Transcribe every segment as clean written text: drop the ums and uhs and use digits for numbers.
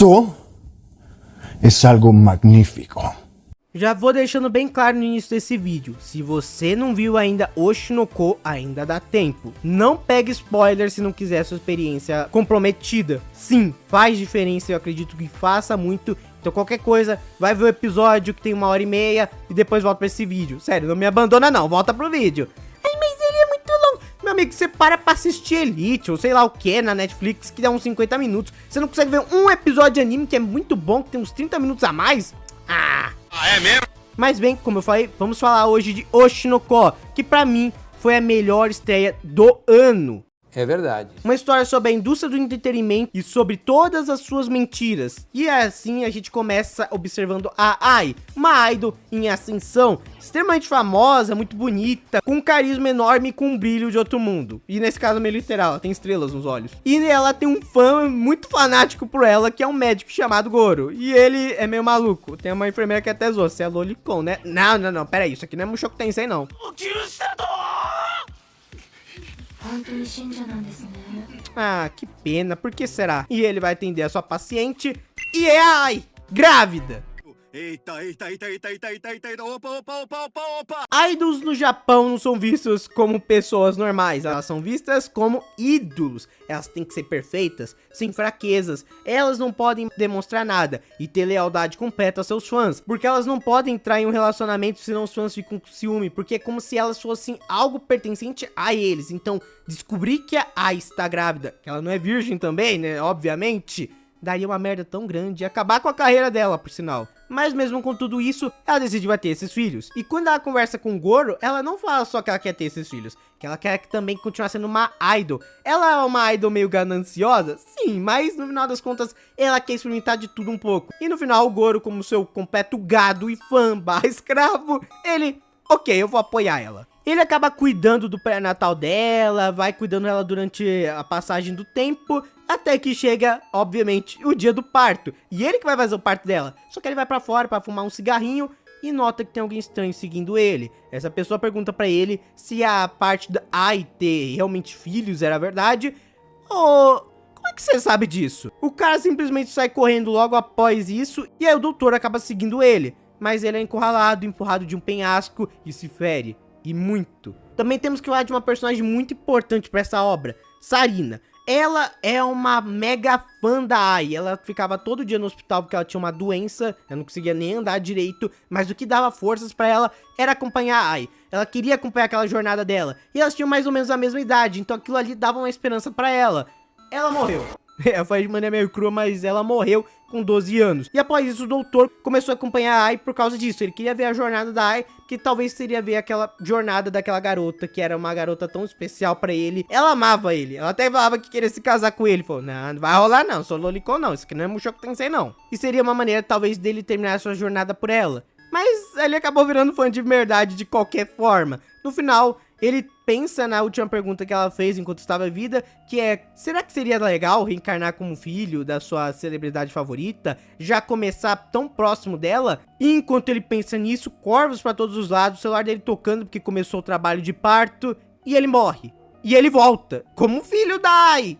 Esto es algo magnífico. Já vou deixando bem claro no início desse vídeo, se você não viu ainda Oshinoko, ainda dá tempo. Não pegue spoiler se não quiser sua experiência comprometida. Sim, faz diferença, eu acredito que faça muito. Então qualquer coisa, vai ver o episódio que tem 1h30 e depois volta pra esse vídeo. Sério, não me abandona não, volta pro vídeo. Ai, mas ele é muito longo. Meu amigo, você para pra assistir Elite ou sei lá o que na Netflix que dá uns 50 minutos. Você não consegue ver um episódio de anime que é muito bom, que tem uns 30 minutos a mais? Ah, é mesmo? Mas bem, como eu falei, vamos falar hoje de Oshinoko, que pra mim foi a melhor estreia do ano. É verdade. Uma história sobre a indústria do entretenimento e sobre todas as suas mentiras. E assim a gente começa observando a Ai, uma idol em ascensão, extremamente famosa, muito bonita, com um carisma enorme e com um brilho de outro mundo. E nesse caso meio literal, ela tem estrelas nos olhos. E ela tem um fã muito fanático por ela, que é um médico chamado Goro. E ele é meio maluco. Tem uma enfermeira que até zoou, você é lolicon, né? Não, pera aí, isso aqui não é Mushoku Tensei não. Ah, que pena, por que será? E ele vai atender a sua paciente e é a Ai, grávida. Eita, opa. Idols no Japão não são vistos como pessoas normais, elas são vistas como ídolos. Elas têm que ser perfeitas, sem fraquezas, elas não podem demonstrar nada e ter lealdade completa aos seus fãs, porque elas não podem entrar em um relacionamento senão os fãs ficam com ciúme, porque é como se elas fossem algo pertencente a eles. Então, descobrir que a Ai está grávida, que ela não é virgem também, né, obviamente, daria uma merda tão grande e acabar com a carreira dela, por sinal. Mas mesmo com tudo isso, ela decidiu ter esses filhos. E quando ela conversa com o Goro, ela não fala só que ela quer ter esses filhos, que ela quer também continuar sendo uma idol. Ela é uma idol meio gananciosa? Sim, mas no final das contas, ela quer experimentar de tudo um pouco. E no final, o Goro, como seu completo gado e fã barra escravo, ele, ok, eu vou apoiar ela. Ele acaba cuidando do pré-natal dela, vai cuidando dela durante a passagem do tempo, até que chega, obviamente, o dia do parto. E ele que vai fazer o parto dela. Só que ele vai pra fora pra fumar um cigarrinho e nota que tem alguém estranho seguindo ele. Essa pessoa pergunta pra ele se a parte da Ai ter realmente filhos era verdade. Ou como é que você sabe disso? O cara simplesmente sai correndo logo após isso e aí o doutor acaba seguindo ele. Mas ele é encurralado, empurrado de um penhasco e se fere. E muito. Também temos que falar de uma personagem muito importante pra essa obra, Sarina. Ela é uma mega fã da Ai, ela ficava todo dia no hospital porque ela tinha uma doença, ela não conseguia nem andar direito, mas o que dava forças pra ela era acompanhar a Ai. Ela queria acompanhar aquela jornada dela, e elas tinham mais ou menos a mesma idade, então aquilo ali dava uma esperança pra ela. Ela morreu. Foi de maneira meio crua, mas ela morreu com 12 anos. E após isso, o doutor começou a acompanhar a Ai por causa disso. Ele queria ver a jornada da Ai, que talvez seria ver aquela jornada daquela garota, que era uma garota tão especial pra ele. Ela amava ele. Ela até falava que queria se casar com ele. Falou, não vai rolar não, sou lolicon não. Isso aqui não é Mushoku Tensei não. E seria uma maneira, talvez, dele terminar a sua jornada por ela. Mas ele acabou virando fã de verdade de qualquer forma. No final, ele pensa na última pergunta que ela fez enquanto estava viva, que é, será que seria legal reencarnar como filho da sua celebridade favorita? Já começar tão próximo dela? E enquanto ele pensa nisso, corvos para todos os lados, o celular dele tocando porque começou o trabalho de parto, e ele morre. E ele volta, como filho da Ai.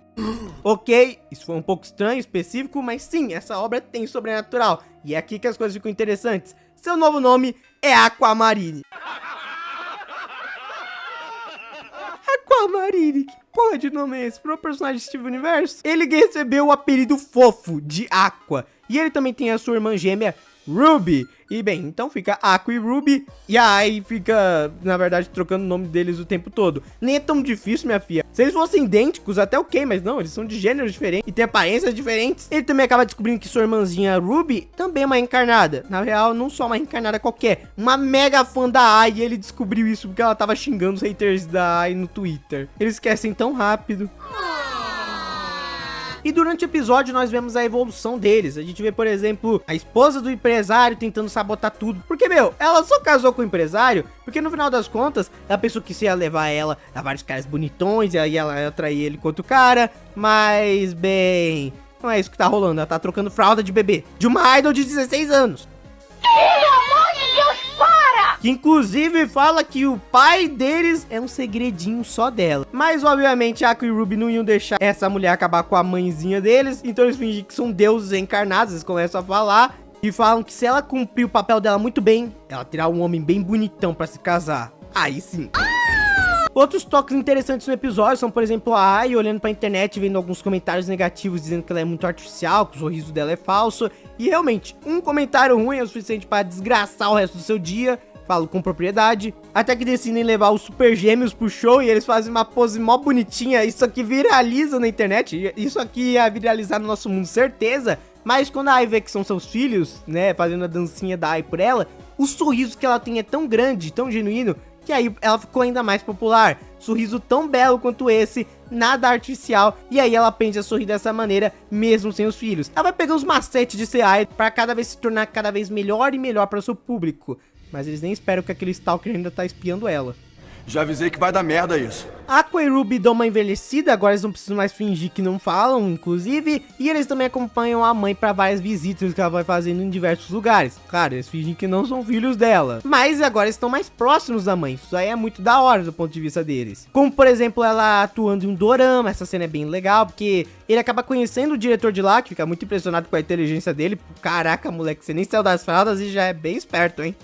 Ok, isso foi um pouco estranho, específico, mas sim, essa obra tem sobrenatural. E é aqui que as coisas ficam interessantes. Seu novo nome é Aquamarine. Aquamarine, que porra de nome é esse? Pro personagem de Steven Universe? Ele recebeu o apelido fofo de Aqua. E ele também tem a sua irmã gêmea, Ruby. E bem, então fica Aqua e Ruby. E a Ai fica, na verdade, trocando o nome deles o tempo todo. Nem é tão difícil, minha filha. Se eles fossem idênticos, até ok, mas não, eles são de gêneros diferentes e têm aparências diferentes. Ele também acaba descobrindo que sua irmãzinha Ruby também é uma reencarnada. Na real, não só uma reencarnada qualquer, uma mega fã da Ai. E ele descobriu isso porque ela tava xingando os haters da Ai no Twitter. Eles esquecem tão rápido. E durante o episódio nós vemos a evolução deles. A gente vê, por exemplo, a esposa do empresário tentando sabotar tudo. Porque, meu, ela só casou com o empresário porque no final das contas, ela pensou que isso ia levar ela a vários caras bonitões, e aí ela ia atrair ele com outro cara. Mas, bem, não é isso que tá rolando. Ela tá trocando fralda de bebê de uma idol de 16 anos. Pelo amor de Deus, para! que inclusive fala que o pai deles é um segredinho só dela. Mas obviamente Aqua e Ruby não iam deixar essa mulher acabar com a mãezinha deles, então eles fingem que são deuses encarnados, eles começam a falar e falam que se ela cumprir o papel dela muito bem, ela terá um homem bem bonitão pra se casar. Aí sim. Outros toques interessantes no episódio são, por exemplo, a Ai olhando pra internet, vendo alguns comentários negativos, dizendo que ela é muito artificial, que o sorriso dela é falso. E realmente, um comentário ruim é o suficiente para desgraçar o resto do seu dia, falo com propriedade. Até que decidem levar os Super Gêmeos pro show e eles fazem uma pose mó bonitinha. Isso aqui viraliza na internet, isso aqui ia viralizar no nosso mundo, certeza. Mas quando a Ai vê que são seus filhos, né, fazendo a dancinha da Ai por ela, o sorriso que ela tem é tão grande, tão genuíno, que aí ela ficou ainda mais popular. Sorriso tão belo quanto esse, nada artificial, e aí ela aprende a sorrir dessa maneira, mesmo sem os filhos. Ela vai pegar os macetes de ser Ai pra cada vez se tornar cada vez melhor e melhor para o seu público. Mas eles nem esperam que aquele stalker ainda tá espiando ela. Já avisei que vai dar merda isso. Aqua e Ruby dão uma envelhecida, agora eles não precisam mais fingir que não falam, inclusive. E eles também acompanham a mãe para várias visitas que ela vai fazendo em diversos lugares. Claro, eles fingem que não são filhos dela, mas agora estão mais próximos da mãe. Isso aí é muito da hora do ponto de vista deles. Como, por exemplo, ela atuando em um dorama. Essa cena é bem legal, porque ele acaba conhecendo o diretor de lá, que fica muito impressionado com a inteligência dele. Caraca, moleque, você nem saiu das fraldas e já é bem esperto, hein?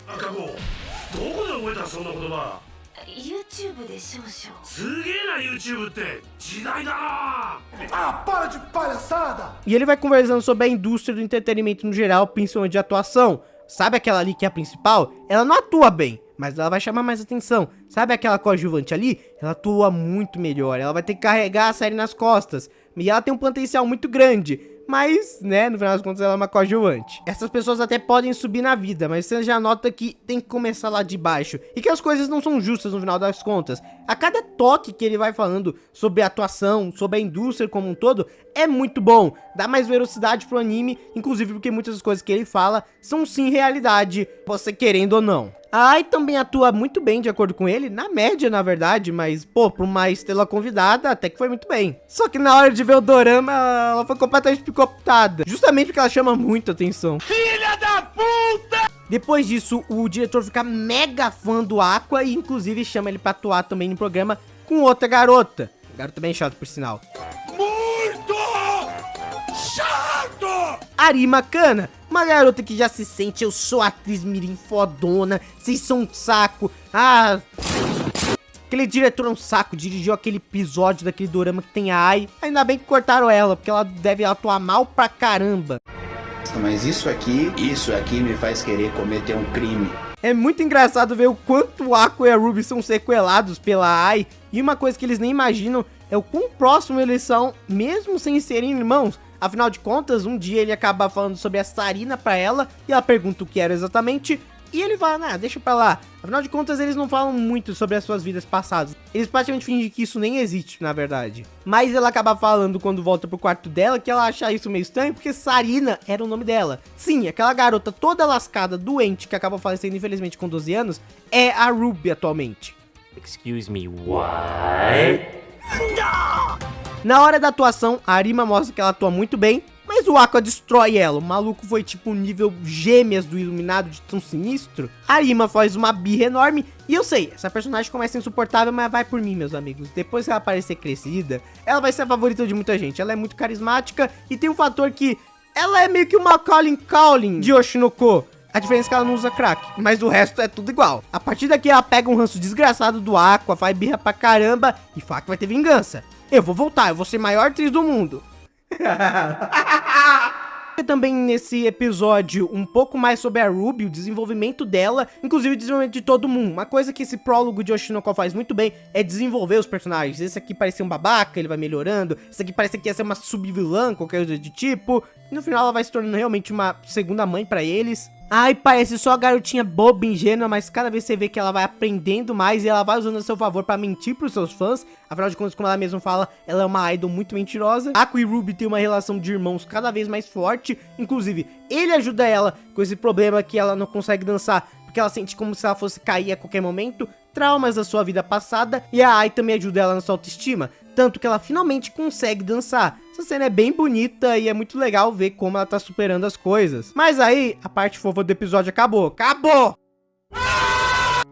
YouTube で少々すげえな YouTube って時代だな。 Ah, para de palhaçada! E ele vai conversando sobre a indústria do entretenimento no geral, principalmente de atuação. Sabe aquela ali que é a principal? Ela não atua bem, mas ela vai chamar mais atenção. Sabe aquela coadjuvante ali? Ela atua muito melhor, ela vai ter que carregar a série nas costas. E ela tem um potencial muito grande. Mas, né, no final das contas ela é uma coadjuvante. Essas pessoas até podem subir na vida, mas você já nota que tem que começar lá de baixo. E que as coisas não são justas no final das contas. A cada toque que ele vai falando sobre a atuação, sobre a indústria como um todo, é muito bom. Dá mais velocidade pro anime, inclusive porque muitas das coisas que ele fala são sim realidade, você querendo ou não. A Ai também atua muito bem, de acordo com ele, na média, na verdade, mas, pô, pra uma estrela convidada, até que foi muito bem. Só que na hora de ver o dorama, ela foi completamente picotada, justamente porque ela chama muito atenção. Filha da puta! Depois disso, o diretor fica mega fã do Aqua e, inclusive, chama ele pra atuar também no programa com outra garota. Garota bem chata, por sinal. Muito chato! Arima Kana, uma garota que já se sente, eu sou atriz mirim fodona, vocês são um saco. Ah, aquele diretor é um saco, dirigiu aquele episódio daquele dorama que tem a Ai. Ainda bem que cortaram ela, porque ela deve atuar mal pra caramba. Mas isso aqui me faz querer cometer um crime. É muito engraçado ver o quanto o Aqua e a Ruby são sequelados pela Ai. E uma coisa que eles nem imaginam é o quão próximo eles são, mesmo sem serem irmãos. Afinal de contas, um dia ele acaba falando sobre a Sarina pra ela, e ela pergunta o que era exatamente, e ele fala, ah, deixa pra lá. Afinal de contas, eles não falam muito sobre as suas vidas passadas. Eles praticamente fingem que isso nem existe, na verdade. Mas ela acaba falando quando volta pro quarto dela, que ela acha isso meio estranho, porque Sarina era o nome dela. Sim, aquela garota toda lascada, doente, que acaba falecendo infelizmente com 12 anos, é a Ruby atualmente. Excuse me, what? Na hora da atuação, a Arima mostra que ela atua muito bem, mas o Aqua destrói ela. O maluco foi tipo nível gêmeas do Iluminado de tão sinistro. A Arima faz uma birra enorme, e eu sei, essa personagem começa insuportável, mas vai por mim, meus amigos. Depois que ela aparecer crescida, ela vai ser a favorita de muita gente. Ela é muito carismática, e tem um fator que ela é meio que uma Colin Cowling de Oshinoko. A diferença é que ela não usa crack, mas o resto é tudo igual. A partir daqui ela pega um ranço desgraçado do Aqua, faz birra pra caramba e fala que vai ter vingança. Eu vou voltar, eu vou ser a maior atriz do mundo. Também nesse episódio um pouco mais sobre a Ruby, o desenvolvimento dela, inclusive o desenvolvimento de todo mundo. Uma coisa que esse prólogo de Oshinoko faz muito bem é desenvolver os personagens. Esse aqui parecia um babaca, ele vai melhorando. Esse aqui parecia que ia ser uma sub-vilã, qualquer coisa de tipo. E no final ela vai se tornando realmente uma segunda mãe pra eles. Ai, parece só a garotinha boba e ingênua, mas cada vez você vê que ela vai aprendendo mais e ela vai usando a seu favor pra mentir pros seus fãs. Afinal de contas, como ela mesma fala, ela é uma idol muito mentirosa. Aqua e Ruby tem uma relação de irmãos cada vez mais forte. Inclusive, ele ajuda ela com esse problema que ela não consegue dançar, porque ela sente como se ela fosse cair a qualquer momento, traumas da sua vida passada, e a Ai também ajuda ela na sua autoestima, tanto que ela finalmente consegue dançar. Essa cena é bem bonita e é muito legal ver como ela tá superando as coisas. Mas aí, a parte fofa do episódio acabou. Acabou!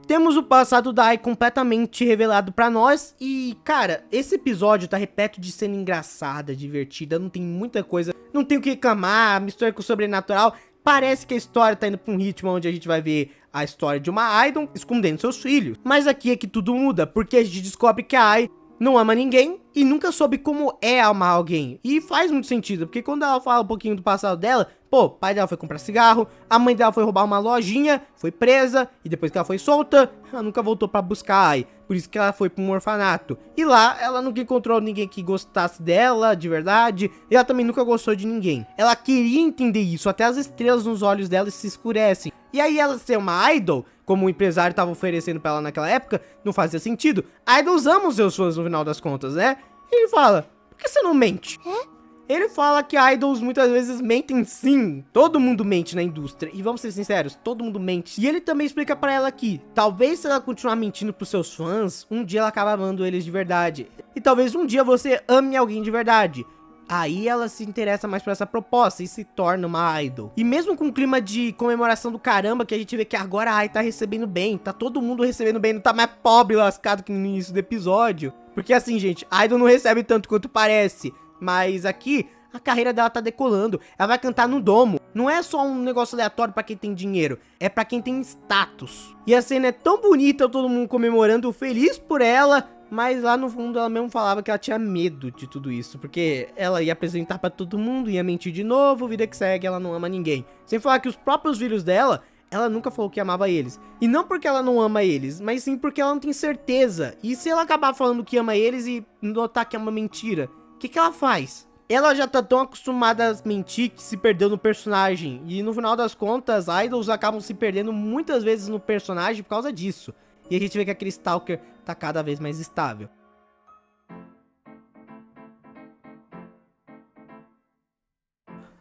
Temos o passado da Ai completamente revelado pra nós e, cara, esse episódio tá repleto de cena engraçada, divertida, não tem muita coisa, não tem o que reclamar, mistura com o sobrenatural. Parece que a história tá indo pra um ritmo onde a gente vai ver a história de uma idol escondendo seus filhos. Mas aqui é que tudo muda, porque a gente descobre que a Ai não ama ninguém e nunca soube como é amar alguém. E faz muito sentido, porque quando ela fala um pouquinho do passado dela, pô, o pai dela foi comprar cigarro, a mãe dela foi roubar uma lojinha, foi presa, e depois que ela foi solta, ela nunca voltou pra buscar a Ai. Por isso que ela foi pra um orfanato. E lá, ela nunca encontrou ninguém que gostasse dela, de verdade, e ela também nunca gostou de ninguém. Ela queria entender isso, até as estrelas nos olhos dela se escurecem. E aí ela ser uma idol, como o empresário tava oferecendo pra ela naquela época, não fazia sentido. Idols amam seus fãs no final das contas, né? E ele fala, por que você não mente? Ele fala que idols muitas vezes mentem sim. Todo mundo mente na indústria. E vamos ser sinceros, todo mundo mente. E ele também explica pra ela que talvez se ela continuar mentindo pros seus fãs, um dia ela acaba amando eles de verdade. E talvez um dia você ame alguém de verdade. Aí ela se interessa mais por essa proposta e se torna uma idol. E mesmo com o clima de comemoração do caramba, que a gente vê que agora a Ai tá recebendo bem, tá todo mundo recebendo bem, não tá mais pobre lascado que no início do episódio. Porque assim, gente, a idol não recebe tanto quanto parece. Mas aqui, a carreira dela tá decolando. Ela vai cantar no domo. Não é só um negócio aleatório pra quem tem dinheiro. É pra quem tem status. E a cena é tão bonita, todo mundo comemorando, feliz por ela. Mas lá no fundo ela mesmo falava que ela tinha medo de tudo isso. Porque ela ia apresentar pra todo mundo, ia mentir de novo, vida que segue, ela não ama ninguém. Sem falar que os próprios filhos dela, ela nunca falou que amava eles. E não porque ela não ama eles, mas sim porque ela não tem certeza. E se ela acabar falando que ama eles e notar que é uma mentira, o que ela faz? Ela já tá tão acostumada a mentir que se perdeu no personagem. E no final das contas, idols acabam se perdendo muitas vezes no personagem por causa disso. E a gente vê que aquele Stalker tá cada vez mais estável.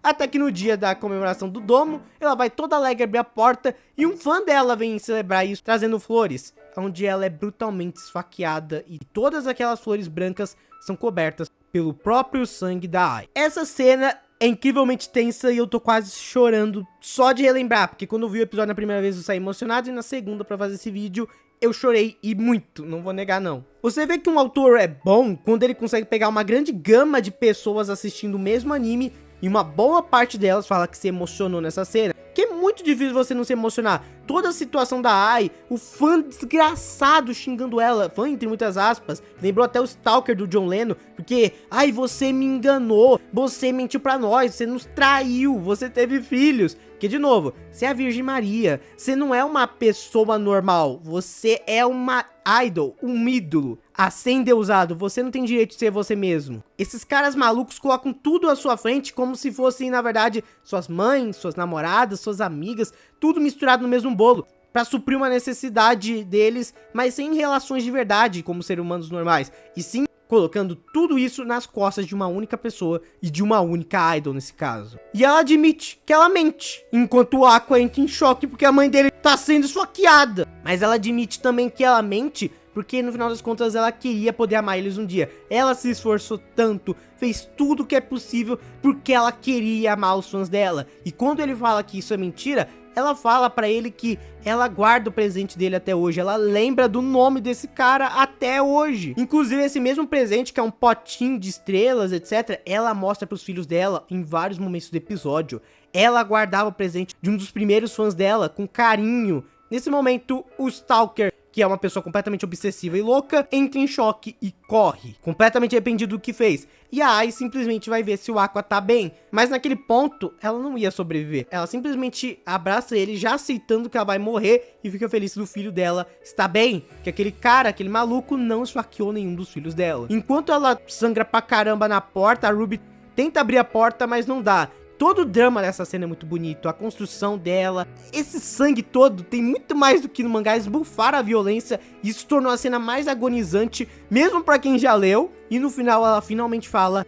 Até que no dia da comemoração do domo, ela vai toda alegre abrir a porta e um fã dela vem celebrar isso trazendo flores, onde ela é brutalmente esfaqueada e todas aquelas flores brancas são cobertas pelo próprio sangue da Ai. Essa cena é incrivelmente tensa e eu tô quase chorando só de relembrar, porque quando eu vi o episódio na primeira vez eu saí emocionado e na segunda pra fazer esse vídeo eu chorei e muito, não vou negar não. Você vê que um autor é bom quando ele consegue pegar uma grande gama de pessoas assistindo o mesmo anime e uma boa parte delas fala que se emocionou nessa cena. Que é muito difícil você não se emocionar. Toda a situação da Ai, o fã desgraçado xingando ela, fã entre muitas aspas, lembrou até o Stalker do John Lennon, porque, ai, você me enganou, você mentiu pra nós, você nos traiu, você teve filhos. Que, de novo, você é a Virgem Maria, você não é uma pessoa normal, você é uma idol, um ídolo. A ser endeusado, você não tem direito de ser você mesmo. Esses caras malucos colocam tudo à sua frente como se fossem, na verdade, suas mães, suas namoradas, suas amigas, tudo misturado no mesmo bolo, pra suprir uma necessidade deles, mas sem relações de verdade como seres humanos normais, e sim colocando tudo isso nas costas de uma única pessoa e de uma única idol nesse caso. E ela admite que ela mente, enquanto o Aqua entra em choque porque a mãe dele tá sendo esfaqueada. Mas ela admite também que ela mente porque no final das contas ela queria poder amar eles um dia. Ela se esforçou tanto, fez tudo o que é possível porque ela queria amar os fãs dela. E quando ele fala que isso é mentira, ela fala pra ele que ela guarda o presente dele até hoje. Ela lembra do nome desse cara até hoje. Inclusive esse mesmo presente, que é um potinho de estrelas, etc., ela mostra pros filhos dela em vários momentos do episódio. Ela guardava o presente de um dos primeiros fãs dela com carinho. Nesse momento, o Stalker, que é uma pessoa completamente obsessiva e louca, entra em choque e corre, completamente arrependido do que fez. E a Ai simplesmente vai ver se o Aqua tá bem, mas naquele ponto, ela não ia sobreviver. Ela simplesmente abraça ele, já aceitando que ela vai morrer, e fica feliz do filho dela estar bem, que aquele cara, aquele maluco, não esfaqueou nenhum dos filhos dela. Enquanto ela sangra pra caramba na porta, a Ruby tenta abrir a porta, mas não dá. Todo o drama dessa cena é muito bonito, a construção dela, esse sangue todo tem muito mais do que no mangá, esbufar a violência, e isso tornou a cena mais agonizante, mesmo pra quem já leu, e no final ela finalmente fala: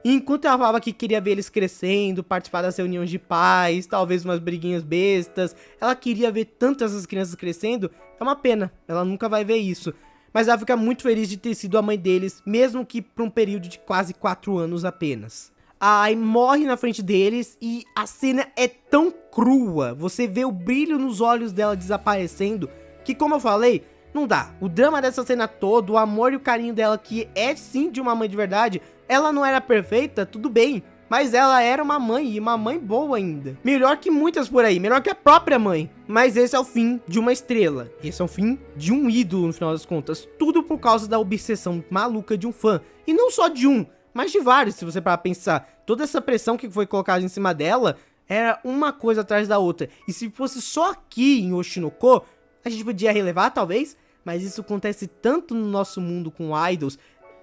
E enquanto ela falava que queria ver eles crescendo, participar das reuniões de pais, talvez umas briguinhas bestas, ela queria ver tanto essas crianças crescendo, é uma pena, ela nunca vai ver isso. Mas ela fica muito feliz de ter sido a mãe deles, mesmo que por um período de quase 4 anos apenas. a Ai morre na frente deles e a cena é tão crua, você vê o brilho nos olhos dela desaparecendo, que como eu falei, não dá. O drama dessa cena toda, o amor e o carinho dela, que é sim de uma mãe de verdade, ela não era perfeita, tudo bem, mas ela era uma mãe, e uma mãe boa ainda. Melhor que muitas por aí, melhor que a própria mãe. Mas esse é o fim de uma estrela, esse é o fim de um ídolo no final das contas, tudo por causa da obsessão maluca de um fã, e não só de um, mas de vários, se você parar pra pensar. Toda essa pressão que foi colocada em cima dela era uma coisa atrás da outra. E se fosse só aqui em Oshinoko, a gente podia relevar talvez, mas isso acontece tanto no nosso mundo com idols.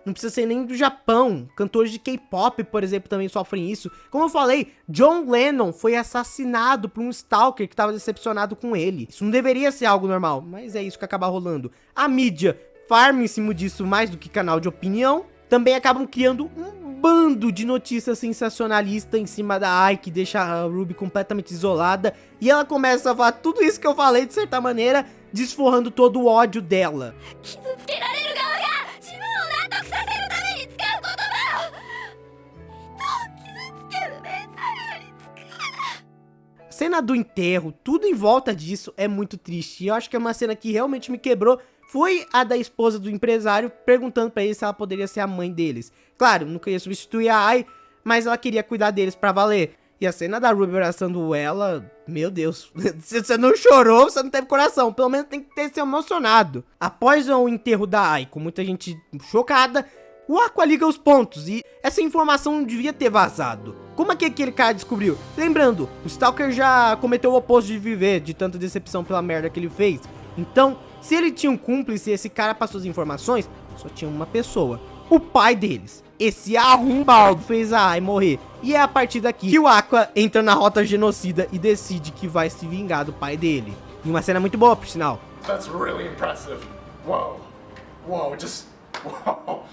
Não precisa ser nem do Japão. Cantores de K-pop, por exemplo, também sofrem isso. Como eu falei, John Lennon foi assassinado por um stalker que estava decepcionado com ele. Isso não deveria ser algo normal, mas é isso que acaba rolando. A mídia farma em cima disso mais do que canal de opinião. Também acabam criando um bando de notícias sensacionalistas em cima da Ai, que deixa a Ruby completamente isolada. E ela começa a falar tudo isso que eu falei, de certa maneira, desforrando todo o ódio dela. A cena do enterro, tudo em volta disso é muito triste. E eu acho que é uma cena que realmente me quebrou. Foi a da esposa do empresário perguntando pra ele se ela poderia ser a mãe deles. Claro, não queria substituir a Ai, mas ela queria cuidar deles pra valer. E a cena da Ruby abraçando ela, meu Deus, se você não chorou, você não teve coração. Pelo menos tem que ter se emocionado. Após o enterro da Ai, com muita gente chocada, o Aqua liga os pontos e essa informação não devia ter vazado. Como é que aquele cara descobriu? Lembrando, o Stalker já cometeu o oposto de viver, de tanta decepção pela merda que ele fez. Então, se ele tinha um cúmplice e esse cara passou as informações, só tinha uma pessoa, o pai deles. Esse arrombado fez a Ai morrer. E é a partir daqui que o Aqua entra na rota genocida e decide que vai se vingar do pai dele. E uma cena muito boa, por sinal. That's really impressive. Whoa. Whoa, just... Whoa.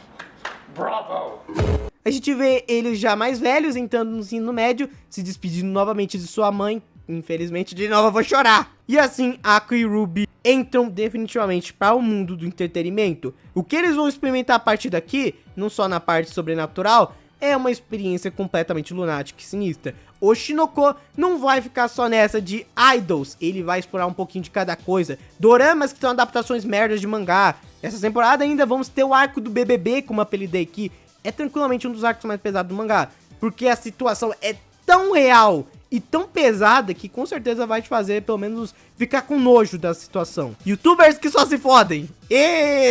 Bravo. A gente vê eles já mais velhos entrando no ensino médio, se despedindo novamente de sua mãe. Infelizmente, de novo eu vou chorar. E assim, Aqua e Ruby entram definitivamente para o mundo do entretenimento. O que eles vão experimentar a partir daqui, não só na parte sobrenatural, é uma experiência completamente lunática e sinistra. Oshinoko não vai ficar só nessa de idols, ele vai explorar um pouquinho de cada coisa. Doramas que são adaptações merdas de mangá. Essa temporada ainda vamos ter o arco do BBB, como apelidei aqui. É tranquilamente um dos arcos mais pesados do mangá, porque a situação é tão real e tão pesada que com certeza vai te fazer pelo menos ficar com nojo da situação. Youtubers que só se fodem.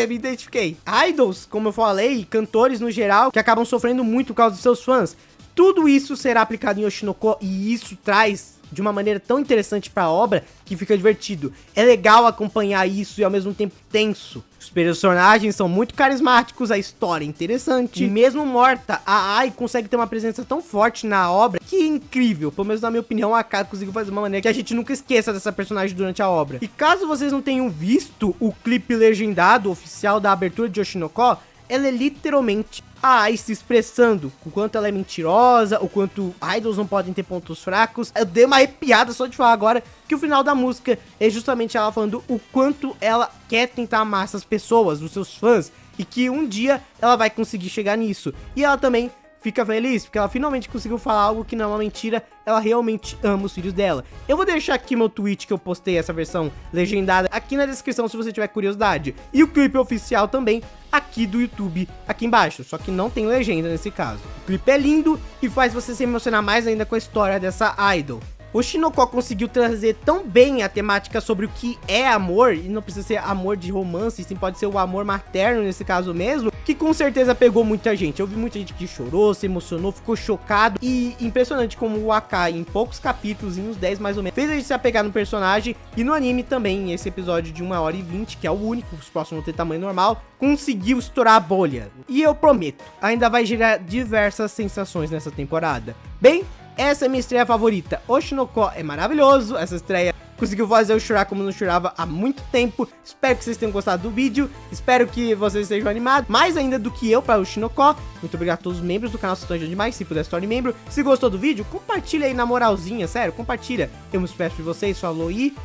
Me identifiquei. Idols, como eu falei, cantores no geral, que acabam sofrendo muito por causa dos seus fãs. Tudo isso será aplicado em Oshinoko e isso traz de uma maneira tão interessante pra obra que fica divertido. É legal acompanhar isso e ao mesmo tempo tenso. Os personagens são muito carismáticos, a história é interessante. E mesmo morta, a Ai consegue ter uma presença tão forte na obra que é incrível. Pelo menos na minha opinião, a Kai conseguiu fazer de uma maneira que a gente nunca esqueça dessa personagem durante a obra. E caso vocês não tenham visto o clipe legendado oficial da abertura de Oshinoko, ela é literalmente a Ai se expressando o quanto ela é mentirosa, o quanto idols não podem ter pontos fracos. Eu dei uma arrepiada só de falar agora que o final da música é justamente ela falando o quanto ela quer tentar amar essas pessoas, os seus fãs, e que um dia ela vai conseguir chegar nisso. E ela também fica feliz, porque ela finalmente conseguiu falar algo que não é uma mentira, ela realmente ama os filhos dela. Eu vou deixar aqui meu tweet que eu postei essa versão legendada aqui na descrição se você tiver curiosidade. E o clipe oficial também aqui do YouTube, aqui embaixo, só que não tem legenda nesse caso. O clipe é lindo e faz você se emocionar mais ainda com a história dessa idol. Oshinoko conseguiu trazer tão bem a temática sobre o que é amor, e não precisa ser amor de romance, sim pode ser o amor materno nesse caso mesmo, que com certeza pegou muita gente. Eu vi muita gente que chorou, se emocionou, ficou chocado, e impressionante como o Akai, em poucos capítulos, em uns 10 mais ou menos, fez a gente se apegar no personagem, e no anime também, esse episódio de 1h20, que é o único, os próximos vão ter tamanho normal, conseguiu estourar a bolha. E eu prometo, ainda vai gerar diversas sensações nessa temporada. Bem, essa é a minha estreia favorita. Oshinoko é maravilhoso, essa estreia conseguiu fazer eu chorar como não chorava há muito tempo. Espero que vocês tenham gostado do vídeo, espero que vocês estejam animados, mais ainda do que eu para Oshinoko. Muito obrigado a todos os membros do canal, se estão demais, se puder se torne membro. Se gostou do vídeo, compartilha aí na moralzinha, sério, compartilha. Eu me espero de vocês, falou e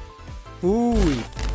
fui!